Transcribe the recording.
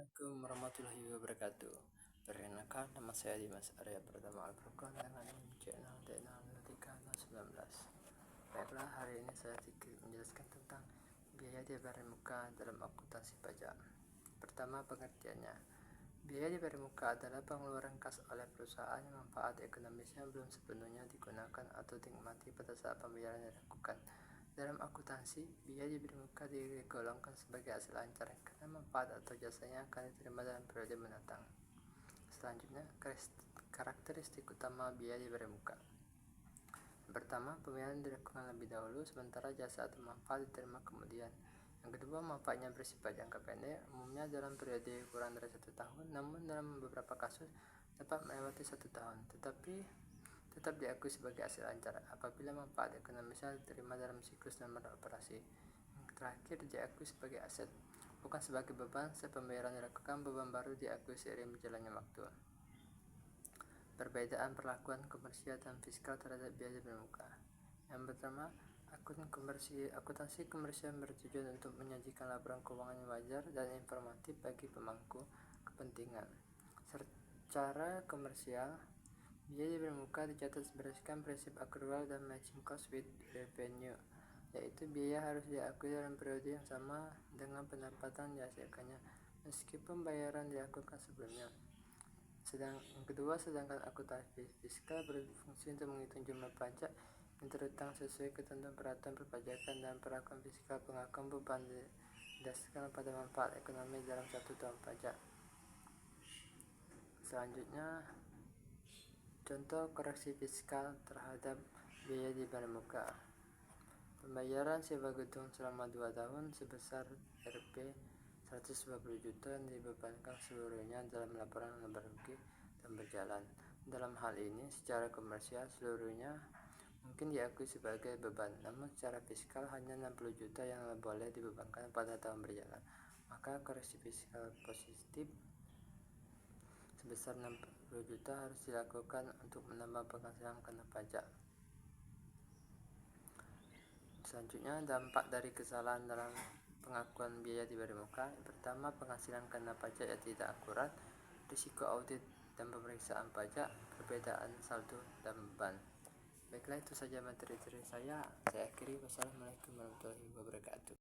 Assalamualaikum warahmatullahi wabarakatuh. Perkenalkan, nama saya Dimas Arya Pratama Al-Furqan dengan NIM C060319. Baiklah, hari ini saya sedikit menjelaskan tentang biaya dibayar muka dalam akuntansi pajak. Pertama, pengertiannya. Biaya dibayar muka adalah pengeluaran kas oleh perusahaan yang manfaat ekonomisnya belum sepenuhnya digunakan atau dinikmati pada saat pembayaran dilakukan. Dalam akuntansi, biaya diberi muka digolongkan sebagai hasil lancar karena manfaat atau jasanya akan diterima dalam periode mendatang. Selanjutnya, karakteristik utama biaya diberi muka. Pertama, pembayaran dilakukan lebih dahulu sementara jasa atau manfaat diterima kemudian. Yang kedua, manfaatnya bersifat jangka pendek, umumnya dalam periode kurang dari 1 tahun, namun dalam beberapa kasus dapat melewati 1 tahun, tetapi tetap diakui sebagai hasil lancar apabila manfaat ekonomisnya diterima dalam siklus dan beroperasi. Yang terakhir, diakui sebagai aset, bukan sebagai beban. Saat pembayaran dilakukan, beban baru diakui seiring berjalannya waktu. Perbedaan perlakuan komersial dan fiskal terhadap biaya bermuka. Yang pertama, akuntansi komersial bertujuan untuk menyajikan laporan keuangan yang wajar dan informatif bagi pemangku kepentingan. Secara komersial, biaya bermuka dicatat berdasarkan prinsip accrual dan matching cost with revenue, yaitu biaya harus diakui dalam periode yang sama dengan pendapatan dihasilkannya, meskipun bayaran dilakukan sebelumnya. Yang kedua, sedangkan akuntansi fiskal berfungsi untuk menghitung jumlah pajak yang terutang sesuai ketentuan peraturan perpajakan dan perlakuan fiskal pengakuan beban didasarkan pada manfaat ekonomi dalam 1 tahun pajak. Selanjutnya, contoh koreksi fiskal terhadap biaya dibayar muka. Pembayaran sewa gedung selama 2 tahun sebesar Rp 150 juta yang dibebankan seluruhnya dalam laporan laba rugi dan berjalan. Dalam hal ini, secara komersial seluruhnya mungkin diakui sebagai beban, namun secara fiskal hanya 60 juta yang boleh dibebankan pada tahun berjalan. Maka koreksi fiskal positif sebesar 60 juta harus dilakukan untuk menambah penghasilan kena pajak. Selanjutnya, dampak dari kesalahan dalam pengakuan biaya dibayar muka. Pertama, penghasilan kena pajak yang tidak akurat, risiko audit dan pemeriksaan pajak, perbedaan saldo dan beban. Baiklah, itu saja materi dari saya. Saya akhiri. Wassalamualaikum warahmatullahi wabarakatuh.